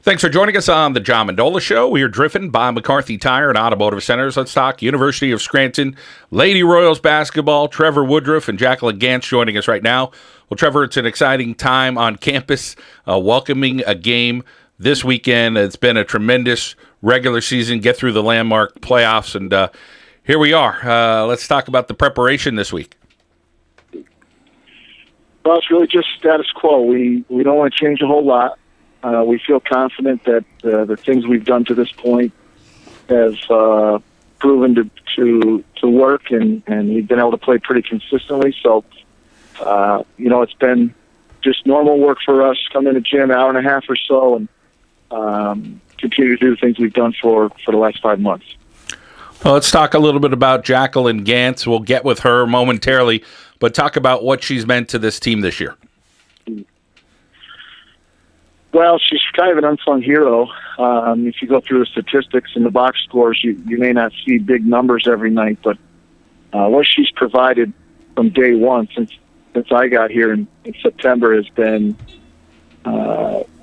Thanks for joining us on the John Mendola Show. We are driven by McCarthy Tire and Automotive Centers. Let's talk University of Scranton, Lady Royals basketball. Trevor Woodruff and Jaclyn Gantz joining us right now. Well, Trevor, it's an exciting time on campus, welcoming a game this weekend. It's been a tremendous regular season, get through the landmark playoffs, and here we are. Let's talk about the preparation this week. Well, it's really just status quo. We don't want to change a whole lot. We feel confident that the things we've done to this point have proven to work, and we've been able to play pretty consistently. So, it's been just normal work for us. Come in the gym, hour and a half or so, and continue to do the things we've done for the last 5 months. Well, let's talk a little bit about Jaclyn Gantz. We'll get with her momentarily, but talk about what she's meant to this team this year. Well, she's kind of an unsung hero. If you go through the statistics and the box scores, you may not see big numbers every night, but what she's provided from day one since I got here in September has been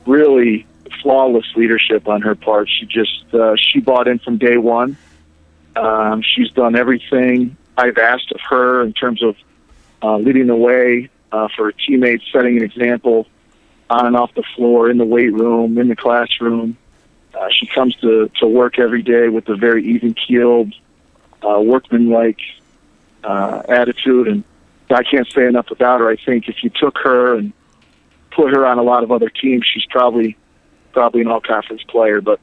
really flawless leadership on her part. She bought in from day one. She's done everything I've asked of her in terms of leading the way for her teammates, setting an example on and off the floor, in the weight room, in the classroom. She comes to work every day with a very even-keeled, workmanlike attitude, and I can't say enough about her. I think if you took her and put her on a lot of other teams, she's probably an all-conference player, but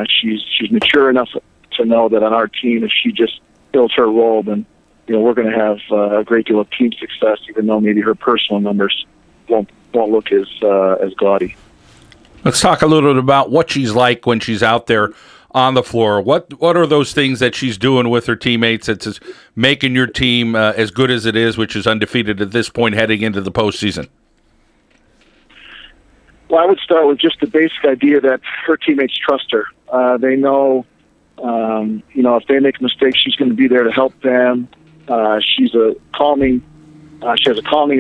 she's mature enough to know that on our team, if she just fills her role, then we're going to have a great deal of team success, even though maybe her personal numbers won't look as gaudy. Let's talk a little bit about what she's like when she's out there on the floor. What are those things that she's doing with her teammates that's making your team as good as it is, which is undefeated at this point heading into the postseason? Well, I would start with just the basic idea that her teammates trust her. They know, if they make a mistake, she's going to be there to help them. She has a calming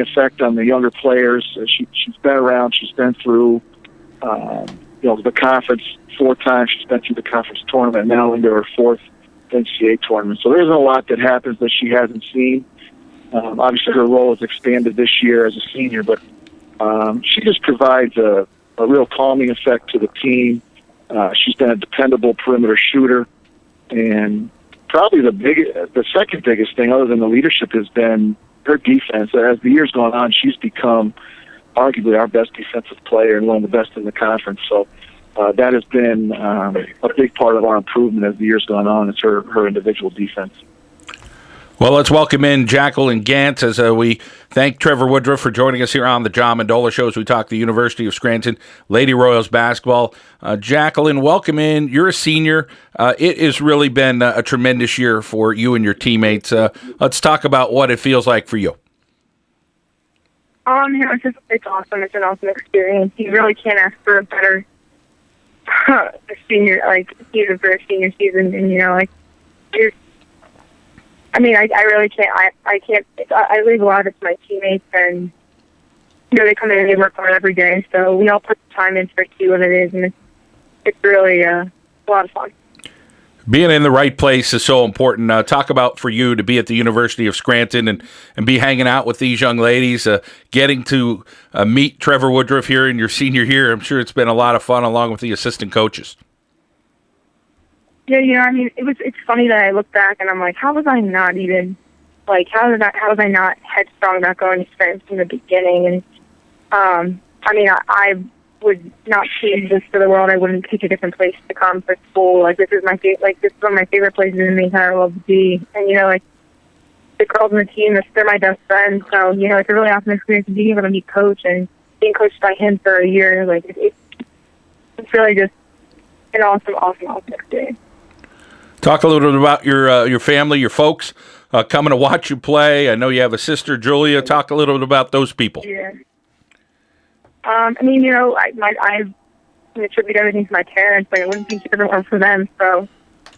effect on the younger players. She's been around. She's been through, the conference 4 times. She's been through the conference tournament, now into her 4th NCAA tournament. So there isn't a lot that happens that she hasn't seen. Obviously, her role has expanded this year as a senior, but she just provides a real calming effect to the team. She's been a dependable perimeter shooter, and probably the second biggest thing, other than the leadership, has been her defense. As the year's gone on, she's become arguably our best defensive player and one of the best in the conference. So that has been a big part of our improvement as the year's gone on, is her individual defense. Well, let's welcome in Jaclyn Gantz as we thank Trevor Woodruff for joining us here on the John Mendola Show as we talk the University of Scranton Lady Royals basketball. Jaclyn, welcome in. You're a senior. It has really been a tremendous year for you and your teammates. Let's talk about what it feels like for you. It's awesome. It's an awesome experience. You really can't ask for a better season for a senior season, and you're. I really can't. I can't. I leave a lot of it to my teammates, and they come in and they work hard every day. So we all put the time in to see what it is, and it's really a lot of fun. Being in the right place is so important. Talk about for you to be at the University of Scranton and be hanging out with these young ladies, getting to meet Trevor Woodruff here in your senior year. I'm sure it's been a lot of fun along with the assistant coaches. Yeah, it's funny that I look back and I'm like, how was I not even, how was I not headstrong about going to Scranton from the beginning? And, I would not change this for the world. I wouldn't pick a different place to come for school. This is my this is one of my favorite places in the entire world to be. And, the girls on the team, they're my best friends. So, it's a really awesome experience to be able to meet Coach and being coached by him for a year. It's really just an awesome experience. Talk a little bit about your family, your folks coming to watch you play. I know you have a sister, Julia. Talk a little bit about those people. Yeah. I attribute everything to my parents. I wouldn't think it weren't for them. So,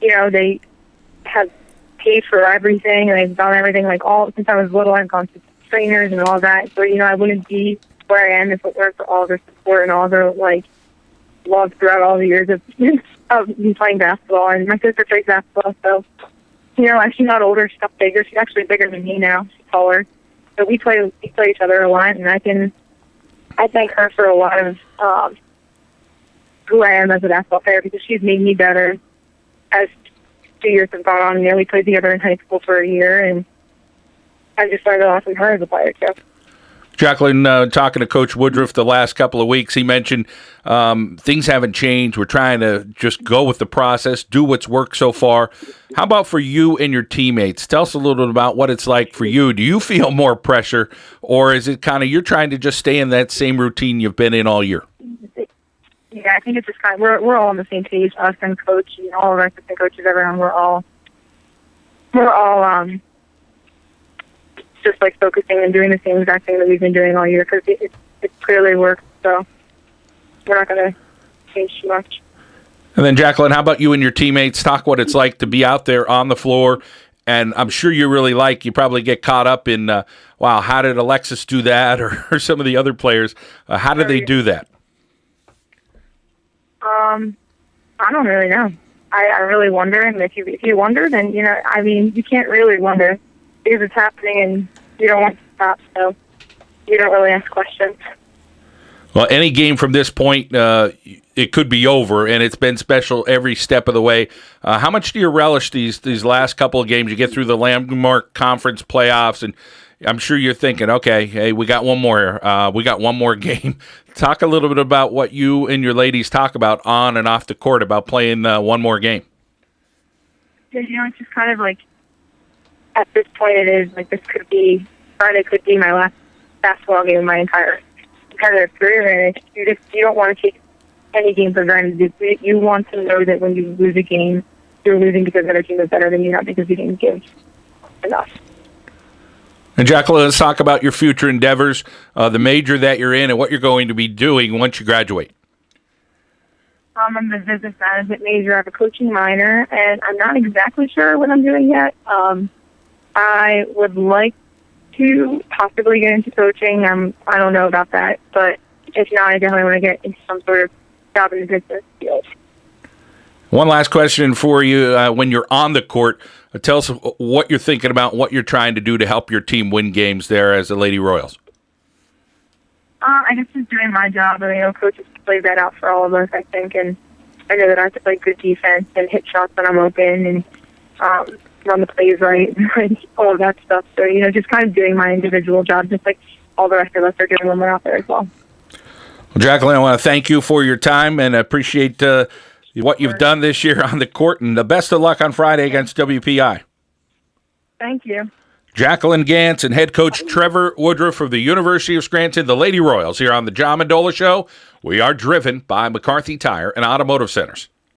they have paid for everything, and they've done everything. Since I was little, I've gone to trainers and all that. So, I wouldn't be where I am if it weren't for all their support and all their loved throughout all the years of me playing basketball. And my sister plays basketball, so, you know, she's not older, she's not bigger. She's actually bigger than me now. She's taller. So we play each other a lot, and I thank her for a lot of who I am as a basketball player, because she's made me better as 2 years have gone on. You know, we played together in high school for a year, and I just started off with her as a player, too. Jaclyn, talking to Coach Woodruff the last couple of weeks, he mentioned things haven't changed. We're trying to just go with the process, do what's worked so far. How about for you and your teammates? Tell us a little bit about what it's like for you. Do you feel more pressure, or is it kind of you're trying to just stay in that same routine you've been in all year? Yeah, I think it's just kind of, we're all on the same page, us and coach, and all of our assistant coaches, everyone. We're all just like focusing and doing the same exact thing that we've been doing all year, because it clearly works. So we're not going to change too much. And then, Jaclyn, how about you and your teammates? Talk what it's like to be out there on the floor. And I'm sure you probably get caught up in, wow, how did Alexis do that? Or some of the other players. How did they do that? I don't really know. I really wonder, and if you wonder, then, you know, I mean, you can't really wonder, because it's happening and you don't want to stop, so you don't really ask questions. Well, any game from this point, it could be over, and it's been special every step of the way. How much do you relish these last couple of games? You get through the Landmark Conference playoffs, and I'm sure you're thinking, okay, hey, we got one more game. Talk a little bit about what you and your ladies talk about on and off the court about playing one more game. Yeah, you know, it's just kind of like, at this point it is, like, Friday could be my last basketball game of my entire career, and you don't want to take any game for granted. You want to know that when you lose a game, you're losing because the other team is better than you, not because you didn't give enough. And Jaclyn, let's talk about your future endeavors, the major that you're in, and what you're going to be doing once you graduate. I'm a business management major. I have a coaching minor, and I'm not exactly sure what I'm doing yet. I would like to possibly get into coaching. I don't know about that, but if not, I definitely want to get into some sort of job in the business field. One last question for you. When you're on the court, tell us what you're thinking about, what you're trying to do to help your team win games there as the Lady Royals. I guess just doing my job. I mean, coaches play that out for all of us, I think, and I know that I have to play good defense and hit shots when I'm open and run the plays right and all of that stuff. So, you know, just kind of doing my individual job, just like all the rest of us are doing when we're out there as well. Well, Jaclyn, I want to thank you for your time and appreciate what you've done this year on the court, and the best of luck on Friday against WPI. Thank you. Jaclyn Gantz and head coach Trevor Woodruff of the University of Scranton, the Lady Royals, here on the John Mendola Show. We are driven by McCarthy Tire and Automotive Centers.